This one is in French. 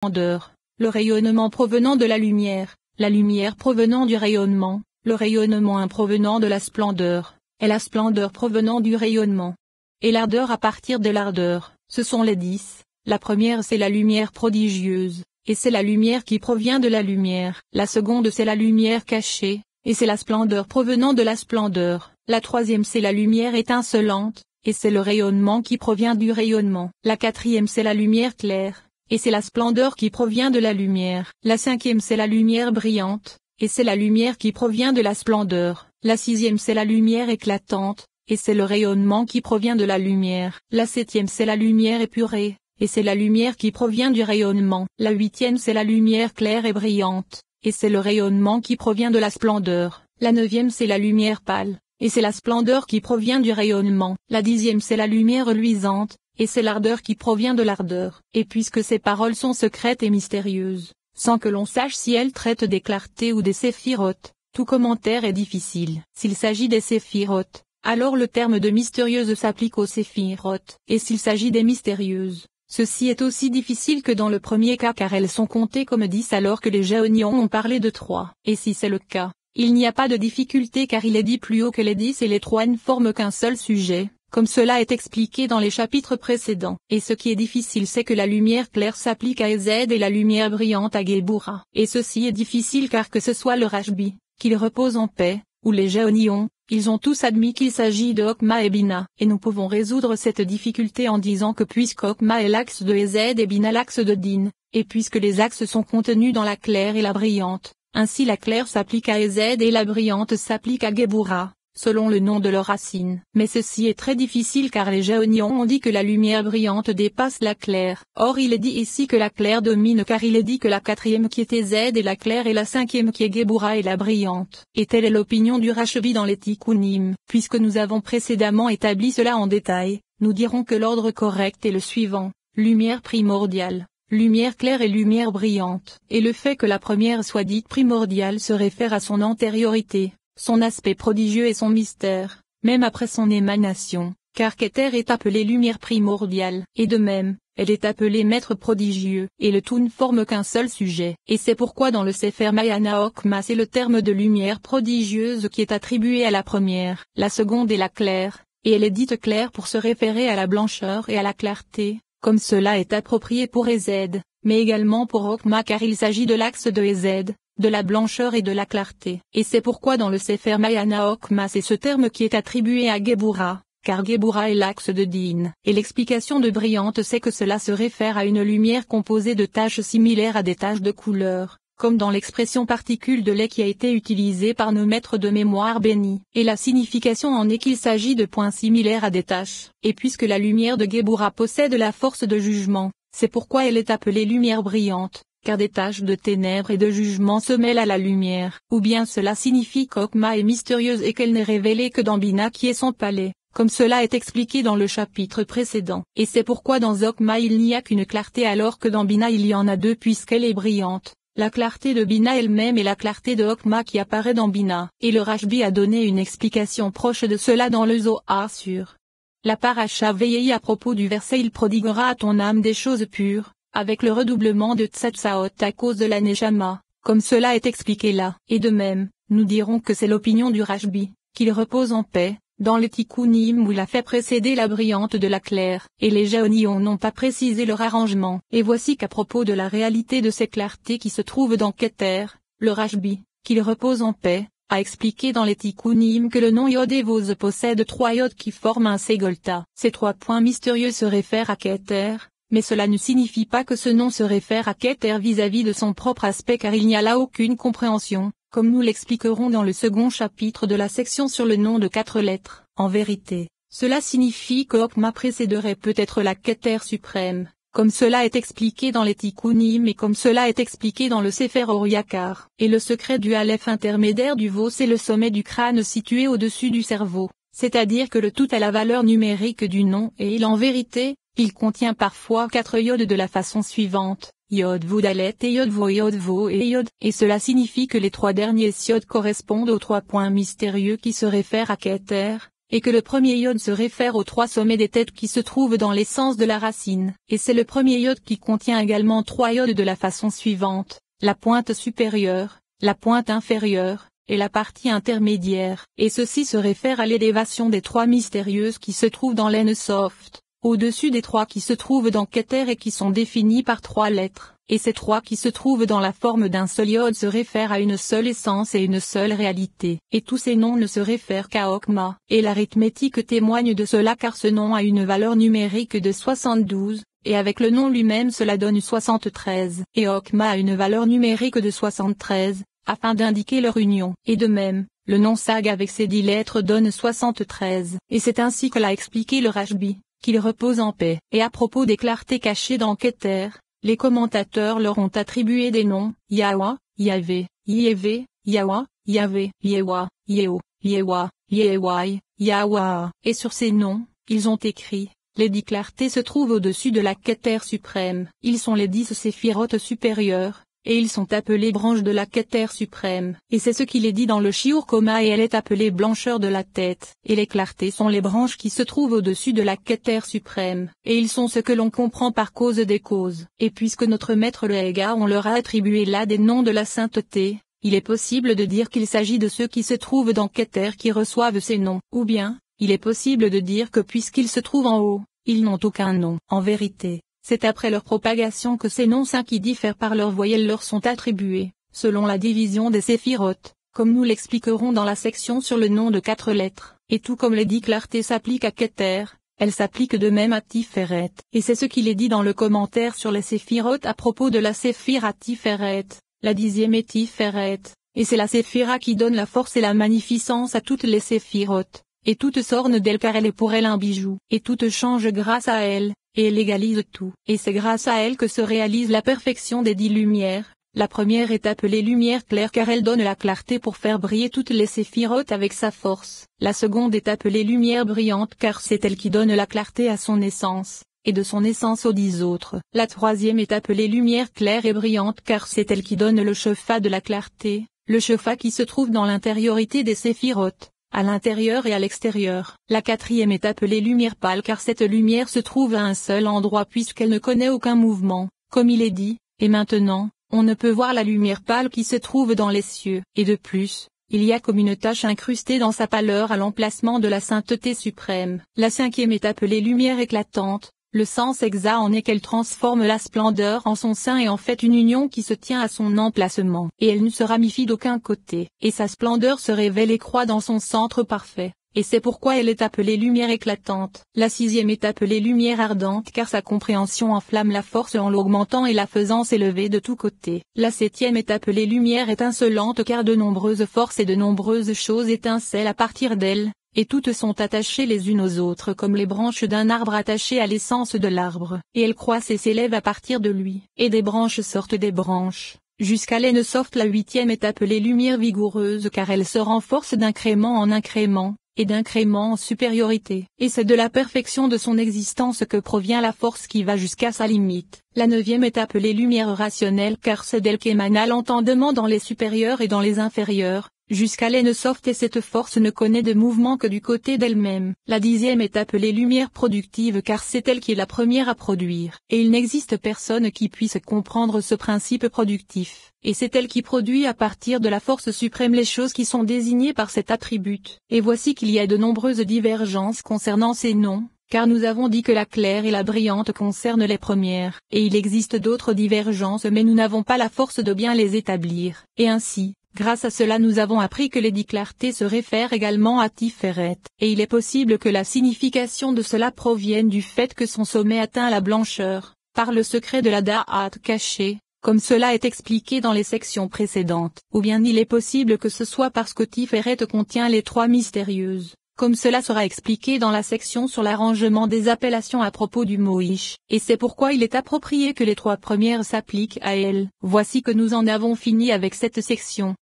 splendeur, le rayonnement provenant de la lumière provenant du rayonnement, le rayonnement provenant de la splendeur, et la splendeur provenant du rayonnement. Et l'ardeur à partir de l'ardeur, ce sont les 10, la première c'est la lumière prodigieuse, et c'est la lumière qui provient de la lumière, la seconde c'est la lumière cachée, et c'est la splendeur provenant de la splendeur, la troisième c'est la lumière étincelante, et c'est le rayonnement qui provient du rayonnement, la quatrième c'est la lumière claire, et c'est la splendeur qui provient de la lumière, la cinquième c'est la lumière brillante, et c'est la lumière qui provient de la splendeur, la sixième c'est la lumière éclatante, et c'est le rayonnement qui provient de la lumière, la septième c'est la lumière épurée, et c'est la lumière qui provient du rayonnement, la huitième c'est la lumière claire et brillante, et c'est le rayonnement qui provient de la splendeur, la neuvième c'est la lumière pâle, et c'est la splendeur qui provient du rayonnement, la dixième c'est la lumière luisante, et c'est l'ardeur qui provient de l'ardeur, et puisque ces paroles sont secrètes et mystérieuses, sans que l'on sache si elles traitent des clartés ou des séphirotes, tout commentaire est difficile. S'il s'agit des séphirotes, alors le terme de mystérieuse s'applique aux séphirotes, et s'il s'agit des mystérieuses, ceci est aussi difficile que dans le premier cas car elles sont comptées comme 10 alors que les Géonions ont parlé de 3. Et si c'est le cas, il n'y a pas de difficulté car il est dit plus haut que les 10 et les 3 ne forment qu'un seul sujet, comme cela est expliqué dans les chapitres précédents. Et ce qui est difficile c'est que la lumière claire s'applique à Ezed et la lumière brillante à Géboura. Et ceci est difficile car que ce soit le Rashbi, qu'il repose en paix, ou les Géonions, ils ont tous admis qu'il s'agit de Okma et Bina. Et nous pouvons résoudre cette difficulté en disant que puisque Okma est l'axe de Ezed et Bina l'axe de Din, et puisque les axes sont contenus dans la claire et la brillante, ainsi la claire s'applique à Ezed et la brillante s'applique à Géboura, selon le nom de leur racine. Mais ceci est très difficile car les Géonions ont dit que la lumière brillante dépasse la claire. Or il est dit ici que la claire domine car il est dit que la quatrième qui est Ezed est la claire et la cinquième qui est Géboura est la brillante. Et telle est l'opinion du Rashbi dans les Tikkunim. Puisque nous avons précédemment établi cela en détail, nous dirons que l'ordre correct est le suivant: lumière primordiale, lumière claire et lumière brillante. Et le fait que la première soit dite primordiale se réfère à son antériorité, son aspect prodigieux et son mystère, même après son émanation, car Keter est appelée lumière primordiale, et de même, elle est appelée maître prodigieux, et le tout ne forme qu'un seul sujet. Et c'est pourquoi dans le Sefer Mayana Okma c'est le terme de lumière prodigieuse qui est attribué à la première, la seconde est la claire, et elle est dite claire pour se référer à la blancheur et à la clarté, comme cela est approprié pour Ezed, mais également pour Okma car il s'agit de l'axe de Ezed, de la blancheur et de la clarté. Et c'est pourquoi dans le Sefer Mayana Okma c'est ce terme qui est attribué à Géboura, car Géboura est l'axe de Din. Et l'explication de brillante c'est que cela se réfère à une lumière composée de taches similaires à des taches de couleur, comme dans l'expression particule de lait qui a été utilisée par nos maîtres de mémoire bénis. Et la signification en est qu'il s'agit de points similaires à des taches. Et puisque la lumière de Géboura possède la force de jugement, c'est pourquoi elle est appelée lumière brillante, car des taches de ténèbres et de jugement se mêlent à la lumière. Ou bien cela signifie qu'Okma est mystérieuse et qu'elle n'est révélée que dans Bina qui est son palais, comme cela est expliqué dans le chapitre précédent. Et c'est pourquoi dans Okma il n'y a qu'une clarté alors que dans Bina il y en a deux puisqu'elle est brillante. La clarté de Bina elle-même et la clarté de Okma qui apparaît dans Bina. Et le Rashbi a donné une explication proche de cela dans le Zohar sur la paracha Veillei à propos du verset il prodiguera à ton âme des choses pures, avec le redoublement de Tsatsaot à cause de la Neshama, comme cela est expliqué là. Et de même, nous dirons que c'est l'opinion du Rashbi, qu'il repose en paix, dans le Tikkunim où il a fait précéder la brillante de la claire, et les Géonions n'ont pas précisé leur arrangement. Et voici qu'à propos de la réalité de ces clartés qui se trouvent dans Keter, le Rashbi, qu'il repose en paix, a expliqué dans les Tikkunim que le nom Yod et Vos possède 3 Yod qui forment un Ségolta. Ces 3 points mystérieux se réfèrent à Keter, mais cela ne signifie pas que ce nom se réfère à Keter vis-à-vis de son propre aspect car il n'y a là aucune compréhension, comme nous l'expliquerons dans le second chapitre de la section sur le nom de 4 lettres. En vérité, cela signifie que Okma précéderait peut-être la Keter suprême, comme cela est expliqué dans les Tikkunim et comme cela est expliqué dans le Sefer Oriakar. Et le secret du Aleph intermédiaire du Vos c'est le sommet du crâne situé au-dessus du cerveau, c'est-à-dire que le tout a la valeur numérique du nom et en vérité, il contient parfois 4 yodes de la façon suivante, Yod Voudalet et Yod Vo et Yod, et cela signifie que les 3 derniers yodes correspondent aux 3 points mystérieux qui se réfèrent à Keter, et que le premier iode se réfère aux 3 sommets des têtes qui se trouvent dans l'essence de la racine. Et c'est le premier iode qui contient également 3 iodes de la façon suivante, la pointe supérieure, la pointe inférieure, et la partie intermédiaire. Et ceci se réfère à l'élévation des 3 mystérieuses qui se trouvent dans l'Ensoft, au-dessus des 3 qui se trouvent dans Keter et qui sont définies par 3 lettres. Et ces 3 qui se trouvent dans la forme d'un seul iode se réfèrent à une seule essence et une seule réalité. Et tous ces noms ne se réfèrent qu'à Okma. Et l'arithmétique témoigne de cela car ce nom a une valeur numérique de 72, et avec le nom lui-même cela donne 73. Et Okma a une valeur numérique de 73, afin d'indiquer leur union. Et de même, le nom Sag avec ses 10 lettres donne 73. Et c'est ainsi que l'a expliqué le Rashbi, qu'il repose en paix. Et à propos des clartés cachées dans Keter, les commentateurs leur ont attribué des noms, Yahwa, Yahvé, Yévé, Yahwa, Yahvé, Yewa, Yeo, Yewa, Yewai, Yahwa. Et sur ces noms, ils ont écrit, les 10 clartés se trouvent au-dessus de la Keter suprême. Ils sont les 10 séphirotes supérieures, et ils sont appelés branches de la Keter suprême. Et c'est ce qu'il est dit dans le Shiur Koma et elle est appelée blancheur de la tête. Et les clartés sont les branches qui se trouvent au-dessus de la Keter suprême. Et ils sont ce que l'on comprend par cause des causes. Et puisque notre maître le Haga on leur a attribué là des noms de la sainteté, il est possible de dire qu'il s'agit de ceux qui se trouvent dans Keter qui reçoivent ces noms. Ou bien, il est possible de dire que puisqu'ils se trouvent en haut, ils n'ont aucun nom. En vérité, c'est après leur propagation que ces noms saints qui diffèrent par leurs voyelles leur sont attribués, selon la division des séphirotes, comme nous l'expliquerons dans la section sur le nom de 4 lettres. Et tout comme les 10 clartés s'appliquent à Keter, elles s'appliquent de même à Tiferet. Et c'est ce qu'il est dit dans le commentaire sur les séphirotes à propos de la séphira Tiferet, la 10e est Tiferet, et c'est la séphira qui donne la force et la magnificence à toutes les séphirotes. Et toute s'orne d'elle car elle est pour elle un bijou, et toute change grâce à elle, et elle égalise tout. Et c'est grâce à elle que se réalise la perfection des 10 lumières. La première est appelée lumière claire car elle donne la clarté pour faire briller toutes les séphirotes avec sa force. La seconde est appelée lumière brillante car c'est elle qui donne la clarté à son essence, et de son essence aux 10 autres. La troisième est appelée lumière claire et brillante car c'est elle qui donne le shefa de la clarté, le shefa qui se trouve dans l'intériorité des séphirotes, à l'intérieur et à l'extérieur. La quatrième est appelée lumière pâle car cette lumière se trouve à un seul endroit puisqu'elle ne connaît aucun mouvement, comme il est dit, et maintenant, on ne peut voir la lumière pâle qui se trouve dans les cieux. Et de plus, il y a comme une tache incrustée dans sa pâleur à l'emplacement de la sainteté suprême. La cinquième est appelée lumière éclatante. Le sens exact en est qu'elle transforme la splendeur en son sein et en fait une union qui se tient à son emplacement. Et elle ne se ramifie d'aucun côté. Et sa splendeur se révèle et croît dans son centre parfait. Et c'est pourquoi elle est appelée lumière éclatante. La sixième est appelée lumière ardente car sa compréhension enflamme la force en l'augmentant et la faisant s'élever de tous côtés. La septième est appelée lumière étincelante car de nombreuses forces et de nombreuses choses étincellent à partir d'elle. Et toutes sont attachées les unes aux autres comme les branches d'un arbre attachées à l'essence de l'arbre. Et elles croissent et s'élèvent à partir de lui. Et des branches sortent des branches. Jusqu'à l'Ensoft la huitième est appelée lumière vigoureuse car elle se renforce d'incrément en incrément, et d'incrément en supériorité. Et c'est de la perfection de son existence que provient la force qui va jusqu'à sa limite. La neuvième est appelée lumière rationnelle car c'est d'elle qu'émane l'entendement dans les supérieurs et dans les inférieurs, jusqu'à l'Ensoft et cette force ne connaît de mouvement que du côté d'elle-même. La dixième est appelée lumière productive car c'est elle qui est la première à produire. Et il n'existe personne qui puisse comprendre ce principe productif. Et c'est elle qui produit à partir de la force suprême les choses qui sont désignées par cet attribut. Et voici qu'il y a de nombreuses divergences concernant ces noms, car nous avons dit que la claire et la brillante concernent les premières. Et il existe d'autres divergences mais nous n'avons pas la force de bien les établir. Et ainsi, grâce à cela nous avons appris que les 10 clartés se réfèrent également à Tiferet. Et il est possible que la signification de cela provienne du fait que son sommet atteint la blancheur, par le secret de la Da'at cachée, comme cela est expliqué dans les sections précédentes. Ou bien il est possible que ce soit parce que Tiferet contient les 3 mystérieuses, comme cela sera expliqué dans la section sur l'arrangement des appellations à propos du mot Ish. Et c'est pourquoi il est approprié que les 3 premières s'appliquent à elle. Voici que nous en avons fini avec cette section.